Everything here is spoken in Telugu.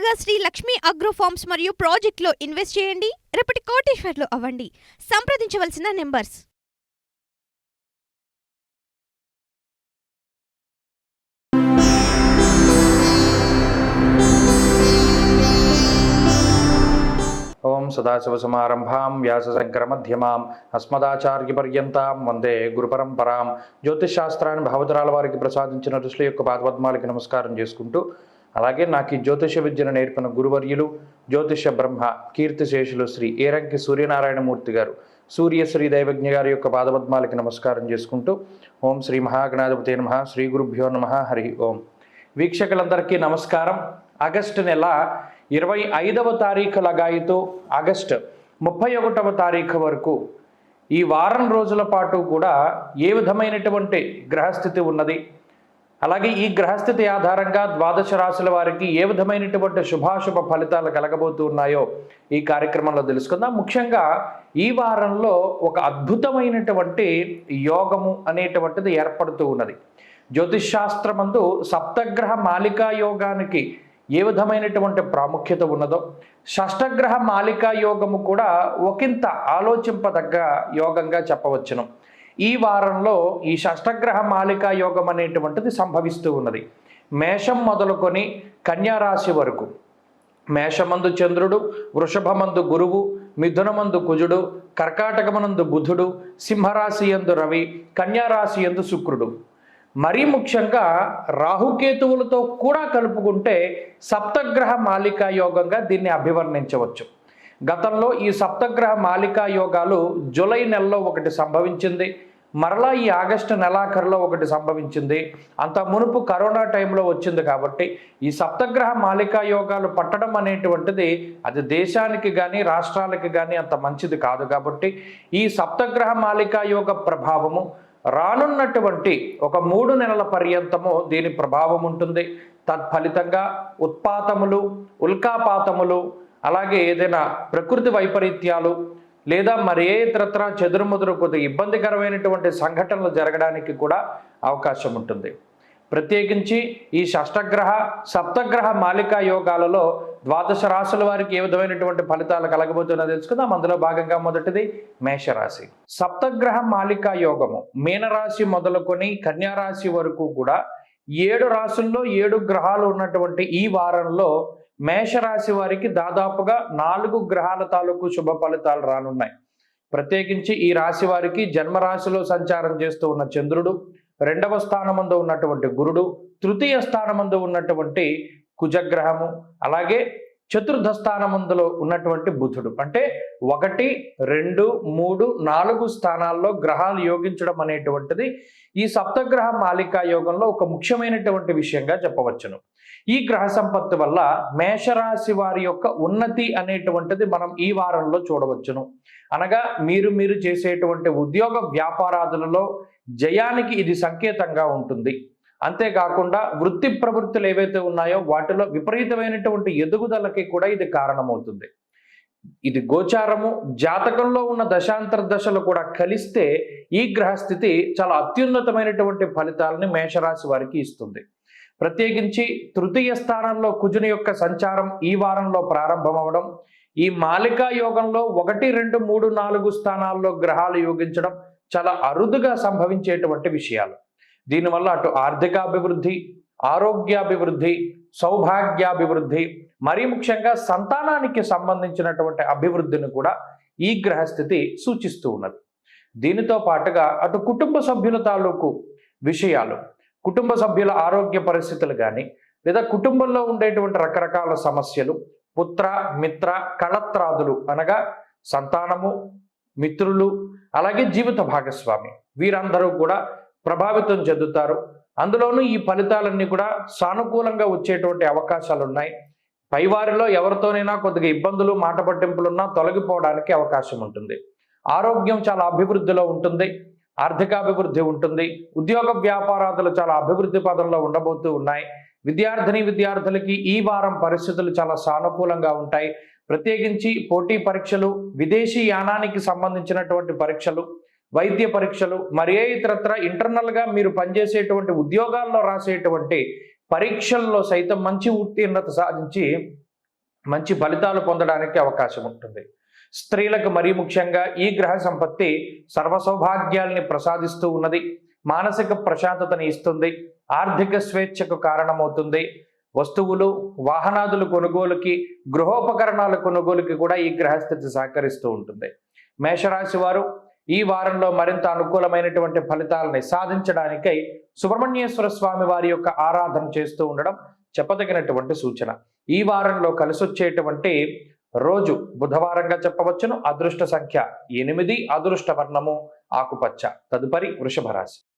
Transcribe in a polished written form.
త్వరగా శ్రీ లక్ష్మీ అగ్రో ఫార్మ్స్ మరియు ప్రాజెక్టులో ఇన్వెస్ట్ చేయండి. రేపటి కోటీశ్వర్లు అవ్వండి. సంప్రదించవలసిన నెంబర్స్. ఓం సదాశివసమారంభాం వ్యాసశంకరమధ్యమాం అస్మదాచార్యపర్యంతాం వందే గురుపరంపరాం. జ్యోతిషశాస్త్రాన్ని భావతరాల వారికి ప్రసాదించిన ఋషుల యొక్క పాదపద్మాలకి నమస్కారం చేసుకుంటూ, అలాగే నాకు ఈ జ్యోతిష విద్యను నేర్పిన గురువర్యులు జ్యోతిష బ్రహ్మ కీర్తిశేషులు శ్రీ ఏరంకి సూర్యనారాయణమూర్తి గారు, సూర్యశ్రీ దైవజ్ఞ గారి యొక్క పాదపద్మాలకి నమస్కారం చేసుకుంటూ, ఓం శ్రీ మహాగణాధిపతే నమః, శ్రీ గురుభ్యో నమః, హరి ఓం. వీక్షకులందరికీ నమస్కారం. ఆగస్టు నెల 25వ తారీఖు లగాయితూ ఆగస్టు 31వ తారీఖు వరకు ఈ వారం రోజుల పాటు కూడా ఏ విధమైనటువంటి గ్రహస్థితి ఉన్నది, అలాగే ఈ గ్రహస్థితి ఆధారంగా ద్వాదశ రాశుల వారికి ఏ విధమైనటువంటి శుభాశుభ ఫలితాలు కలగబోతూ ఉన్నాయో ఈ కార్యక్రమంలో తెలుసుకుందాం. ముఖ్యంగా ఈ వారంలో ఒక అద్భుతమైనటువంటి యోగము అనేటువంటిది ఏర్పడుతూ ఉన్నది. జ్యోతిషాస్త్రమందు సప్తగ్రహ మాలికా యోగానికి ఏ విధమైనటువంటి ప్రాముఖ్యత ఉన్నదో, షష్టగ్రహ మాలికా యోగము కూడా ఒకంత ఆలోచింపదగ్గ యోగంగా చెప్పవచ్చును. ఈ వారంలో ఈ షష్టగ్రహ మాలికా యోగం అనేటువంటిది సంభవిస్తూ ఉన్నది. మేషం మొదలుకొని కన్యారాశి వరకు. మేషమందు చంద్రుడు, వృషభమందు గురువు, మిథునమందు కుజుడు, కర్కాటకమనందు బుధుడు, సింహరాశి యందు రవి, కన్యారాశి యందు శుక్రుడు. మరీ ముఖ్యంగా రాహుకేతువులతో కూడా కలుపుకుంటే సప్తగ్రహ మాలికా యోగంగా దీన్ని అభివర్ణించవచ్చు. గతంలో ఈ సప్తగ్రహ మాలికా యోగాలు జూలై నెలలో ఒకటి సంభవించింది, మరలా ఈ ఆగస్టు నెలాఖరులో ఒకటి సంభవించింది. అంత మునుపు కరోనా టైంలో వచ్చింది. కాబట్టి ఈ సప్తగ్రహ మాలికా యోగాలు పట్టడం అనేటువంటిది అది దేశానికి కానీ రాష్ట్రాలకి కానీ అంత మంచిది కాదు. కాబట్టి ఈ సప్తగ్రహ మాలికా యోగ ప్రభావము రానున్నటువంటి ఒక 3 నెలల పర్యంతము దీని ప్రభావం ఉంటుంది. తత్ఫలితంగా ఉత్పాతములు, ఉల్కాపాతములు, అలాగే ఏదైనా ప్రకృతి వైపరీత్యాలు లేదా మరి ఏ ఇతరత్ర చెదురుముదురు కొద్దిగా ఇబ్బందికరమైనటువంటి సంఘటనలు జరగడానికి కూడా అవకాశం ఉంటుంది. ప్రత్యేకించి ఈ షష్టగ్రహ సప్తగ్రహ మాలికా యోగాలలో ద్వాదశ రాశుల వారికి ఏ విధమైనటువంటి ఫలితాలు కలగబోతున్నా తెలుసుకుందాం. అందులో భాగంగా మొదటిది మేషరాశి. సప్తగ్రహ మాలికా యోగము మీనరాశి మొదలుకొని కన్యారాశి వరకు కూడా 7 రాశుల్లో 7 గ్రహాలు ఉన్నటువంటి ఈ వారంలో మేషరాశి వారికి దాదాపుగా 4 గ్రహాల తాలూకు శుభ ఫలితాలు రానున్నాయి. ప్రత్యేకించి ఈ రాశి వారికి జన్మరాశిలో సంచారం చేస్తూ ఉన్న చంద్రుడు, 2వ స్థానమందు ఉన్నటువంటి గురుడు, 3య స్థానమందు ఉన్నటువంటి కుజగ్రహము, అలాగే 4థ స్థానమందులో ఉన్నటువంటి బుధుడు. అంటే 1, 2, 3, 4 స్థానాల్లో గ్రహాలు యోగించడం అనేటువంటిది ఈ సప్తగ్రహ మాలికా యోగంలో ఒక ముఖ్యమైనటువంటి విషయంగా చెప్పవచ్చును. ఈ గ్రహ సంపత్తి వల్ల మేషరాశి వారి యొక్క ఉన్నతి అనేటువంటిది మనం ఈ వారంలో చూడవచ్చును. అనగా మీరు చేసేటువంటి ఉద్యోగ వ్యాపారాదులలో జయానికి ఇది సంకేతంగా ఉంటుంది. అంతేకాకుండా వృత్తి ప్రవృత్తులు ఏవైతే ఉన్నాయో వాటిలో విపరీతమైనటువంటి ఎదుగుదలకి కూడా ఇది కారణమవుతుంది. ఇది గోచారము జాతకంలో ఉన్న దశాంతర దశలు కూడా కలిస్తే ఈ గ్రహస్థితి చాలా అత్యున్నతమైనటువంటి ఫలితాలని మేషరాశి వారికి ఇస్తుంది. ప్రత్యేకించి 3య స్థానంలో కుజుని యొక్క సంచారం ఈ వారంలో ప్రారంభమవడం, ఈ మాలికా యోగంలో 1, 2, 3, 4 స్థానాల్లో గ్రహాలు యోగించడం చాలా అరుదుగా సంభవించేటువంటి విషయాలు. దీనివల్ల అటు ఆర్థికాభివృద్ధి, ఆరోగ్యాభివృద్ధి, సౌభాగ్యాభివృద్ధి, మరీ ముఖ్యంగా సంతానానికి సంబంధించినటువంటి అభివృద్ధిని కూడా ఈ గ్రహస్థితి సూచిస్తూ ఉన్నది. దీనితో పాటుగా అటు కుటుంబ సభ్యుల తాలూకు విషయాలు, కుటుంబ సభ్యుల ఆరోగ్య పరిస్థితులు కానీ లేదా కుటుంబంలో ఉండేటువంటి రకరకాల సమస్యలు, పుత్ర మిత్ర కళత్రాదులు అనగా సంతానము, మిత్రులు, అలాగే జీవిత భాగస్వామి వీరందరూ కూడా ప్రభావితం చెందుతారు. అందులోనూ ఈ ఫలితాలన్నీ కూడా సానుకూలంగా వచ్చేటువంటి అవకాశాలు ఉన్నాయి. పైవారిలో ఎవరితోనైనా కొద్దిగా ఇబ్బందులు, మాట పట్టింపులున్నా తొలగిపోవడానికి అవకాశం ఉంటుంది. ఆరోగ్యం చాలా అభివృద్ధిలో ఉంటుంది, ఆర్థికాభివృద్ధి ఉంటుంది, ఉద్యోగ వ్యాపారాదులు చాలా అభివృద్ధి పదంలో ఉండబోతూ ఉన్నాయి. విద్యార్థులకి ఈ వారం పరిస్థితులు చాలా సానుకూలంగా ఉంటాయి. ప్రత్యేకించి పోటీ పరీక్షలు, విదేశీ యానానికి సంబంధించినటువంటి పరీక్షలు, వైద్య పరీక్షలు, మరి ఇతరత్ర ఇంటర్నల్గా మీరు పనిచేసేటువంటి ఉద్యోగాల్లో రాసేటువంటి పరీక్షల్లో సైతం మంచి ఉత్తీర్ణత సాధించి మంచి ఫలితాలు పొందడానికి అవకాశం ఉంటుంది. స్త్రీలకు మరీ ముఖ్యంగా ఈ గ్రహ సంపత్తి సర్వ సౌభాగ్యాల్ని ప్రసాదిస్తూ ఉన్నది. మానసిక ప్రశాంతతని ఇస్తుంది. ఆర్థిక స్వేచ్ఛకు కారణమవుతుంది. వస్తువులు వాహనాదుల కొనుగోలుకి, గృహోపకరణాల కొనుగోలుకి కూడా ఈ గ్రహస్థితి సహకరిస్తూ ఉంటుంది. మేషరాశి వారు ఈ వారంలో మరింత అనుకూలమైనటువంటి ఫలితాలని సాధించడానికై సుబ్రహ్మణ్యేశ్వర స్వామి వారి యొక్క ఆరాధన చేస్తూ ఉండడం చెప్పదగినటువంటి సూచన. ఈ వారంలో కలిసొచ్చేటువంటి రోజు బుధవారంగా చెప్పవచ్చును. అదృష్ట సంఖ్య 8, అదృష్ట వర్ణము ఆకుపచ్చ. తదుపరి వృషభ రాశి.